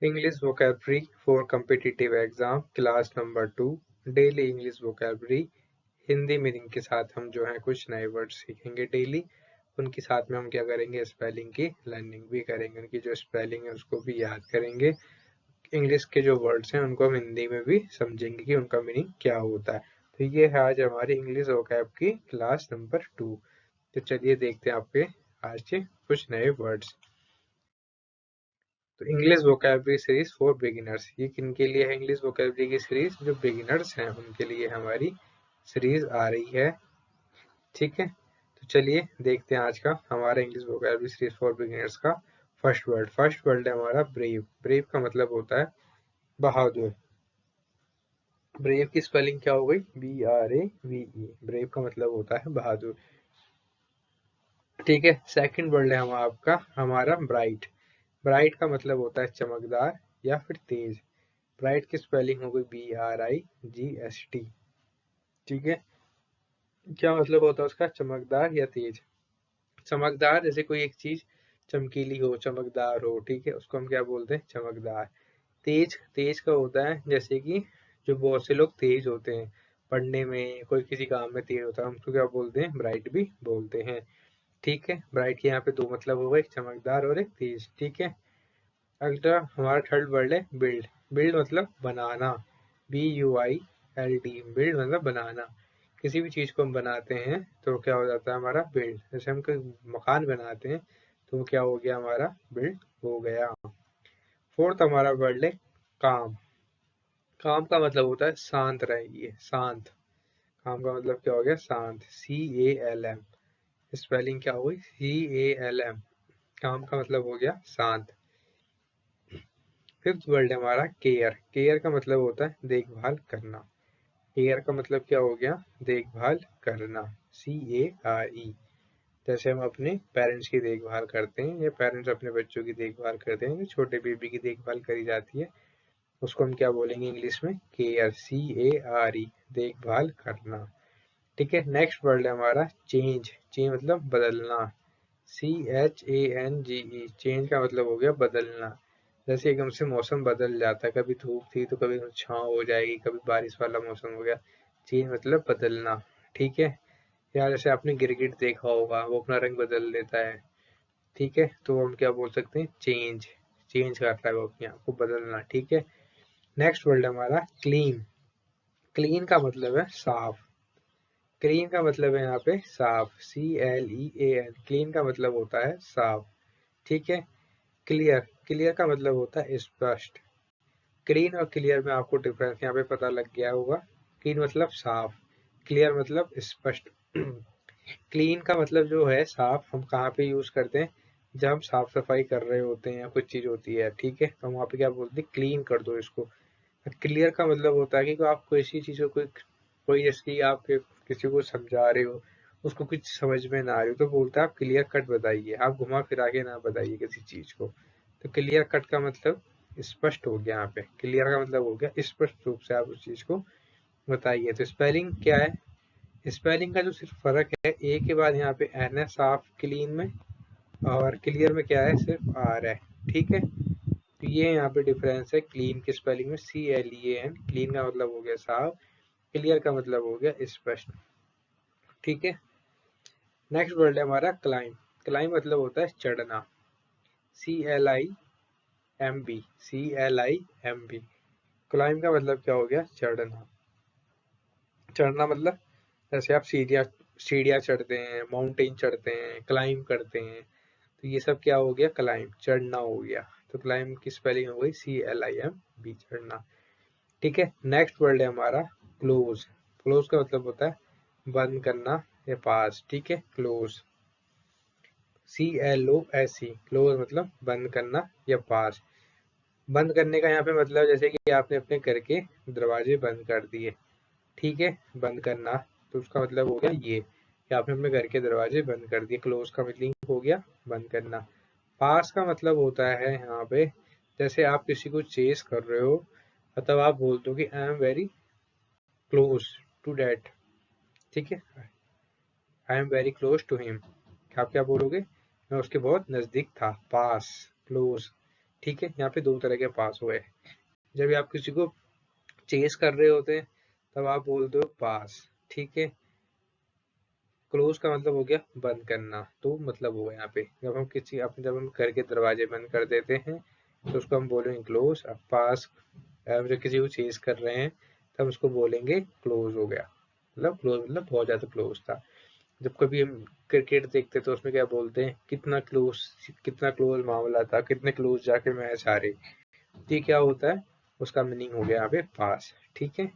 English vocabulary for competitive exam class number 2 daily English vocabulary Hindi meaning के साथ हम जो है कुछ नए वर्ड सीखेंगे डेली। उनके साथ में हम क्या करेंगे, स्पेलिंग की लर्निंग भी करेंगे, उनकी जो स्पेलिंग है उसको भी याद करेंगे। इंग्लिश के जो वर्ड्स हैं उनको हम हिंदी में भी समझेंगे कि उनका मीनिंग क्या होता है। तो ये है आज हमारी इंग्लिश वोकैब की क्लास नंबर 2। तो चलिए देखते हैं आपके आज के कुछ नए वर्ड्स। तो English vocabulary series for beginners, ये किन के लिए है? इंग्लिश वोकैबुलरी की सीरीज जो बिगिनर्स हैं उनके लिए हमारी सीरीज आ रही है। ठीक है, तो चलिए देखते हैं आज का हमारा English vocabulary series for beginners का फर्स्ट वर्ड है हमारा ब्रेव। ब्रेव का मतलब होता है बहादुर। ब्रेव की स्पेलिंग क्या हो गई? BRAVE। ब्रेव का मतलब होता है बहादुर। ठीक है, सेकंड वर्ड है हम आपका हमारा ब्राइट। ब्राइट का मतलब होता है चमकदार या फिर तेज। ब्राइट की स्पेलिंग हो गई BRIGST। ठीक है, क्या मतलब होता है उसका? चमकदार या तेज। चमकदार जैसे कोई एक चीज चमकीली हो, चमकदार हो, ठीक है, उसको हम क्या बोलते हैं? चमकदार। तेज, तेज का होता है जैसे कि जो बहुत से लोग तेज होते हैं पढ़ने में, कोई किसी काम में तेज होता है, हम उसको क्या बोलते हैं? ब्राइट भी बोलते हैं। ठीक है, ब्राइट के यहाँ पे दो मतलब होगा, एक चमकदार और एक तेज। ठीक है, अगला हमारा थर्ड वर्ड है बिल्ड। बिल्ड मतलब बनाना। BUILD। बिल्ड मतलब बनाना। किसी भी चीज को हम बनाते हैं तो क्या हो जाता है हमारा? बिल्ड। जैसे हम कोई मकान बनाते हैं तो वो क्या हो गया? हमारा बिल्ड हो गया। फोर्थ हमारा वर्ड है काम। काम का मतलब होता है शांत रहिए, शांत। काम का मतलब क्या हो गया? शांत। CALM। स्पेलिंग क्या हुई? CALM। काम का मतलब हो गया शांत। फिफ्थ वर्ड है हमारा केयर। केयर का मतलब होता है देखभाल करना। केयर का मतलब क्या हो गया? देखभाल करना। CARE। जैसे हम अपने पेरेंट्स की देखभाल करते हैं या पेरेंट्स अपने बच्चों की देखभाल करते हैं, छोटे बेबी की देखभाल करी जाती है, उसको हम क्या बोलेंगे इंग्लिश में? केयर। CARE। देखभाल करना। ठीक है, नेक्स्ट वर्ड है हमारा चेंज। चेंज मतलब बदलना। CHANGE। चेंज का मतलब हो गया बदलना। जैसे एकदम से मौसम बदल जाता है, कभी धूप थी तो कभी छाँव हो जाएगी, कभी बारिश वाला मौसम हो गया। चेंज मतलब बदलना। ठीक है, या जैसे आपने गिरगिट देखा होगा, वो अपना रंग बदल लेता है। ठीक है, तो हम क्या बोल सकते हैं? चेंज। चेंज करता है वो अपने आप को, बदलना। ठीक है, नेक्स्ट वर्ड हमारा क्लीन। क्लीन का मतलब है साफ। क्लीन का मतलब है यहाँ पे साफ। CLEAN। क्लीन का मतलब होता है साफ। ठीक है, क्लियर। क्लियर का मतलब होता है स्पष्ट। क्लीन और क्लियर में आपको डिफरेंस यहाँ पे पता लग गया होगा। क्लीन मतलब साफ, क्लियर मतलब स्पष्ट। क्लीन का मतलब जो है साफ, हम कहाँ पे यूज करते हैं? जब हम साफ सफाई कर रहे होते हैं या कुछ चीज होती है, ठीक है, तो हम वहाँ पे क्या बोलते हैं? क्लीन कर दो इसको। क्लियर का मतलब होता है कि आप किसी चीज को, कोई कोई जैसे कि आप किसी को समझा रहे हो, उसको कुछ समझ में ना आ रही हो, तो बोलता है आप क्लियर कट बताइए, आप घुमा फिरा के ना बताइए किसी चीज को। तो क्लियर कट का मतलब स्पष्ट हो गया। यहाँ पे क्लियर का मतलब हो गया स्पष्ट रूप से आप उस चीज को बताइए। तो स्पेलिंग क्या है? स्पेलिंग का जो सिर्फ फर्क है, ए के बाद यहाँ पे एन है साफ क्लीन में, और क्लियर में क्या है? सिर्फ आर है। ठीक है, तो ये यहाँ पे डिफरेंस है क्लीन की स्पेलिंग में। CLEAN। क्लीन का मतलब हो गया साफ, क्लियर का मतलब हो गया स्पष्ट। ठीक है, नेक्स्ट वर्ड है हमारा क्लाइम। क्लाइम मतलब होता है चढ़ना। CLIMB। CLIMB। क्लाइम का मतलब क्या हो गया? चढ़ना। चढ़ना मतलब जैसे आप सीढ़ियाँ सीढ़ियाँ चढ़ते हैं, माउंटेन चढ़ते हैं, क्लाइम करते हैं, तो ये सब क्या हो गया? क्लाइम, चढ़ना हो गया। तो क्लाइम की स्पेलिंग हो गई CLIMB, चढ़ना। ठीक है, नेक्स्ट वर्ड है हमारा क्लोज। क्लोज का मतलब होता है बंद करना या पास। ठीक है, क्लोज। CLOSE। क्लोज मतलब बंद करना या पास। बंद करने का यहाँ पे मतलब जैसे कि आपने अपने घर के दरवाजे बंद कर दिए। ठीक है, बंद करना, तो उसका मतलब हो गया ये कि आपने अपने घर के दरवाजे बंद कर दिए। क्लोज का मतलब हो गया बंद करना। पास का मतलब होता है यहाँ पे जैसे आप किसी को चेस कर रहे हो, मतलब आप बोलते हो कि I am very close to that. ठीक है, I am very close to him. आप क्या बोलोगे? मैं उसके बहुत नजदीक था। पास, क्लोज। ठीक है, यहाँ पे दो तरह के पास हुए। जब आप किसी को चेस कर रहे होते हैं तब आप बोलते हो पास, ठीक है। क्लोज का मतलब हो गया बंद करना, तो मतलब हुआ यहाँ पे जब हम घर के दरवाजे बंद कर देते हैं तो उसको हम बोलेंगे क्लोज। अब पास जब किसी को चेज कर रहे हैं तब उसको बोलेंगे क्लोज हो गया, मतलब क्लोज मतलब बहुत ज्यादा क्लोज था। जब कभी हम क्रिकेट देखते तो उसमें क्या बोलते हैं, कितना क्लोज मामला था, कितने क्लोज जाके मैच हारे। ये क्या होता है, उसका मीनिंग हो गया यहाँ पे पास, ठीक है।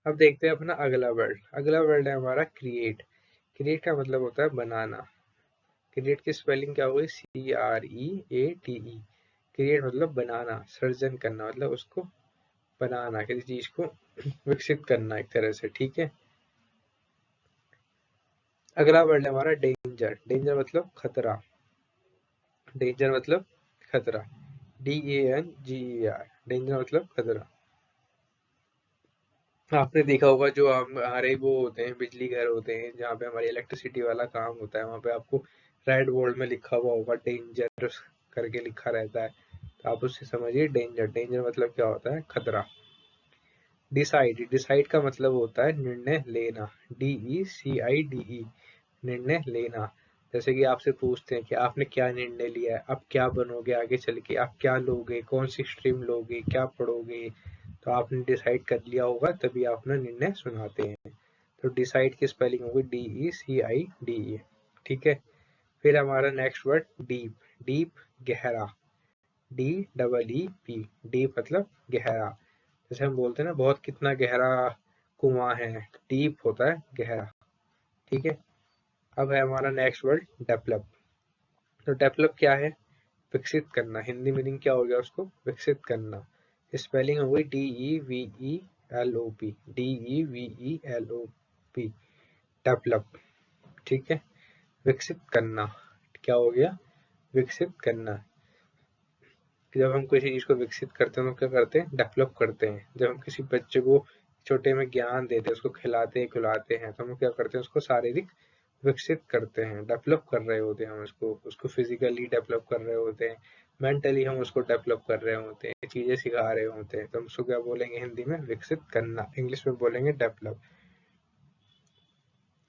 अब देखते हैं अपना अगला वर्ड। अगला वर्ड है हमारा क्रिएट। क्रिएट का मतलब होता है बनाना। क्रिएट की स्पेलिंग क्या होगी, CREATE। क्रिएट मतलब बनाना, सृजन करना, मतलब उसको बनाना, किसी चीज को विकसित करना एक तरह से, ठीक है। अगला वर्ड है हमारा डेंजर। डेंजर मतलब खतरा। डेंजर मतलब खतरा, DANGER। डेंजर मतलब खतरा। आपने देखा होगा जो हमारे वो होते हैं, बिजली घर होते हैं जहाँ पे हमारी इलेक्ट्रिसिटी वाला काम होता है, वहाँ पे आपको रेड बोर्ड में लिखा हुआ होगा डेंजर करके लिखा रहता है, तो आप उससे समझिए डेंजर। डेंजर मतलब क्या होता है, खतरा। डिसाइड। डिसाइड का मतलब होता है निर्णय लेना, DECIDE, निर्णय लेना। जैसे कि आपसे पूछते हैं कि आपने क्या निर्णय लिया है, आप क्या बनोगे आगे चल के, आप क्या लोगे, कौन सी स्ट्रीम लोगे, क्या पढ़ोगे, तो आपने डिसाइड कर लिया होगा तभी आप अपना निर्णय सुनाते हैं। तो डिसाइड की स्पेलिंग होगी DECIDE, ठीक है। फिर हमारा नेक्स्ट वर्ड डीप। डीप गहरा, DEEP। डीप मतलब गहरा। जैसे हम बोलते हैं ना बहुत कितना गहरा कुआं है, डीप होता है गहरा, ठीक है। अब है हमारा नेक्स्ट वर्ड डेवलप। तो डेवलप क्या है, विकसित करना। हिंदी मीनिंग क्या हो गया उसको, विकसित करना। स्पेलिंग हो गई DEVELOP। DEVELOP, डेवलप, ठीक है। विकसित करना क्या हो गया, विकसित करना। जब हम किसी चीज को विकसित करते हैं तो क्या करते हैं, डेवलप करते हैं। जब हम किसी बच्चे को छोटे में ज्ञान देते हैं, उसको खिलाते हैं खिलाते हैं, तो हम क्या करते हैं, उसको शारीरिक विकसित करते हैं, डेवलप कर रहे होते हैं हम उसको। उसको फिजिकली डेवलप कर रहे होते हैं, मेंटली हम उसको डेवलप कर रहे होते हैं, चीजें सिखा रहे होते हैं, तो हम उसको क्या बोलेंगे हिंदी में, विकसित करना। इंग्लिश में बोलेंगे डेवलप।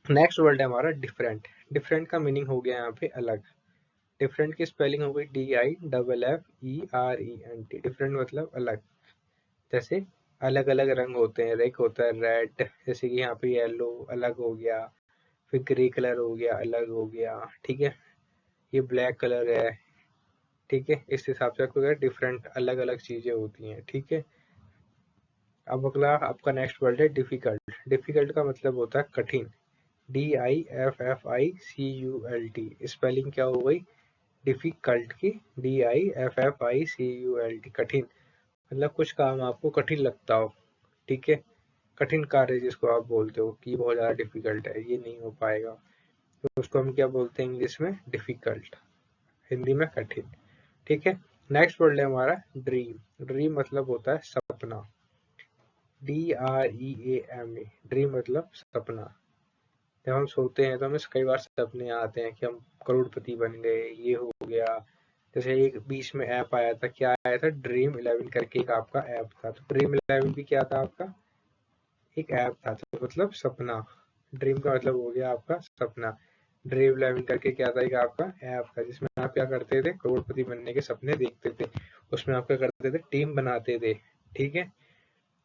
नेक्स्ट वर्ड है हमारा डिफरेंट। डिफरेंट का मीनिंग हो गया यहाँ पे अलग। डिफरेंट की स्पेलिंग हो गई DIFFERENT। डिफरेंट मतलब अलग। जैसे अलग अलग रंग होते हैं, एक होता है रेड, जैसे कि यहाँ पे येलो अलग हो गया, फिर ग्रे कलर हो गया अलग हो गया, ठीक है। ये ब्लैक कलर है, ठीक है। इस हिसाब से आपको डिफरेंट अलग अलग चीजें होती हैं, ठीक है। अब अगला आपका नेक्स्ट वर्ड है डिफिकल्ट। डिफिकल्ट का मतलब होता है कठिन, DIFFICULT। स्पेलिंग क्या हो गई, डिफिकल्ट की DIFFICULT, कठिन। मतलब कुछ काम आपको कठिन लगता हो, ठीक है। कठिन कार्य जिसको आप बोलते हो कि बहुत ज्यादा डिफिकल्ट है, ये नहीं हो पाएगा, तो उसको हम क्या बोलते हैं इंग्लिश में, डिफिकल्ट। हिंदी में कठिन, ठीक है। नेक्स्ट वर्ड है हमारा ड्रीम। ड्रीम मतलब होता है सपना, DREAM। ड्रीम मतलब सपना। जब हम सोते हैं तो हमें कई बार सपने आते हैं कि हम करोड़पति बन गए, ये हो गया। जैसे एक बीच में ऐप आया था, क्या आया था, Dream11 करके एक आपका ऐप था, तो Dream11 भी क्या था आपका, एक ऐप था, तो मतलब सपना। ड्रीम का मतलब हो गया आपका सपना। Dream11 करके क्या था, एक आपका ऐप था जिसमें आप क्या करते थे, करोड़पति बनने के सपने देखते थे। उसमें आप क्या करते थे, टीम बनाते थे, ठीक है।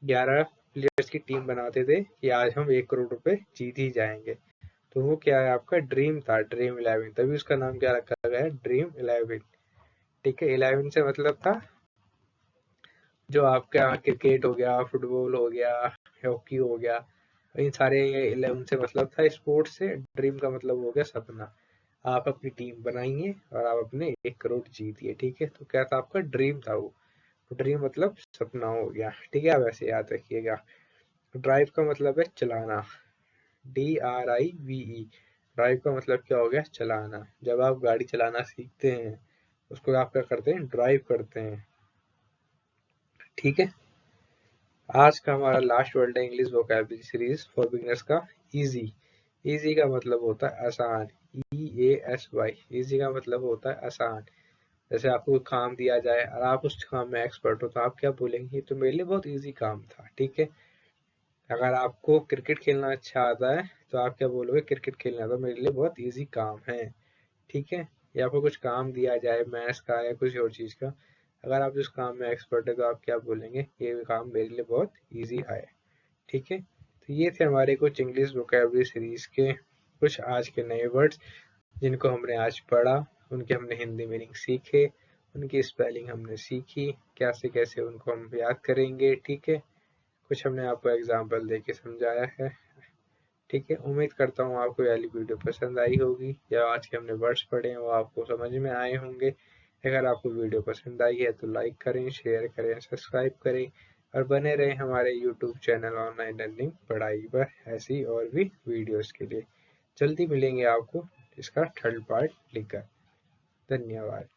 11 प्लेयर्स की टीम बनाते थे कि आज हम 1 करोड़ रुपए जीत ही जाएंगे। तो वो क्या है, आपका ड्रीम था, Dream11, तभी उसका नाम क्या रखा गया है, Dream11, ठीक है। 11 से मतलब था जो आपका क्रिकेट हो गया, फुटबॉल हो गया, हॉकी हो गया, इन सारे 11 से मतलब था स्पोर्ट्स से। ड्रीम का मतलब हो गया सपना। आप अपनी टीम बनाइए और आप अपने 1 करोड़ जीतिए, ठीक है। तो क्या था, आपका ड्रीम था वो। तो ड्रीम मतलब सपना हो गया, ठीक है। आप ऐसे याद रखिएगा। ड्राइव का मतलब है चलाना, DRIVE। ड्राइव का मतलब क्या हो गया, चलाना। जब आप गाड़ी चलाना सीखते हैं उसको आप क्या करते हैं, ड्राइव करते हैं, ठीक है। आज का हमारा लास्ट वर्ड है English vocabulary series for beginners का, इजी। इजी का मतलब होता है आसान, EASY, इजी का मतलब होता है आसान। जैसे आपको कोई काम दिया जाए और आप उस काम में एक्सपर्ट हो तो आप क्या बोलेंगे, ये तो मेरे लिए बहुत इजी काम था, ठीक है। अगर आपको क्रिकेट खेलना अच्छा आता है तो आप क्या बोलोगे, क्रिकेट खेलना तो मेरे लिए बहुत इजी काम है, ठीक है। या आपको कुछ काम दिया जाए मैथ्स का या कुछ और चीज़ का, अगर आप उस काम में एक्सपर्ट है तो आप क्या बोलेंगे, ये काम मेरे लिए बहुत ईजी है, ठीक है। तो ये थे हमारे कुछ इंग्लिश वोकेबलरी सीरीज के कुछ आज के नए वर्ड्स जिनको हमने आज पढ़ा, उनके हमने हिंदी मीनिंग सीखे, उनकी स्पेलिंग हमने सीखी, कैसे कैसे उनको हम याद करेंगे, ठीक है। कुछ हमने आपको एग्जाम्पल देके समझाया है, ठीक है। उम्मीद करता हूँ आपको ये वाली वीडियो पसंद आई होगी, या आज के हमने वर्ड्स पढ़े हैं वो आपको समझ में आए होंगे। अगर आपको वीडियो पसंद आई है तो लाइक करें, शेयर करें, सब्सक्राइब करें और बने रहें हमारे यूट्यूब चैनल ऑनलाइन लर्निंग पढ़ाई पर ऐसी और भी वीडियोस के लिए। जल्दी मिलेंगे आपको इसका थर्ड पार्ट लेकर। धन्यवाद।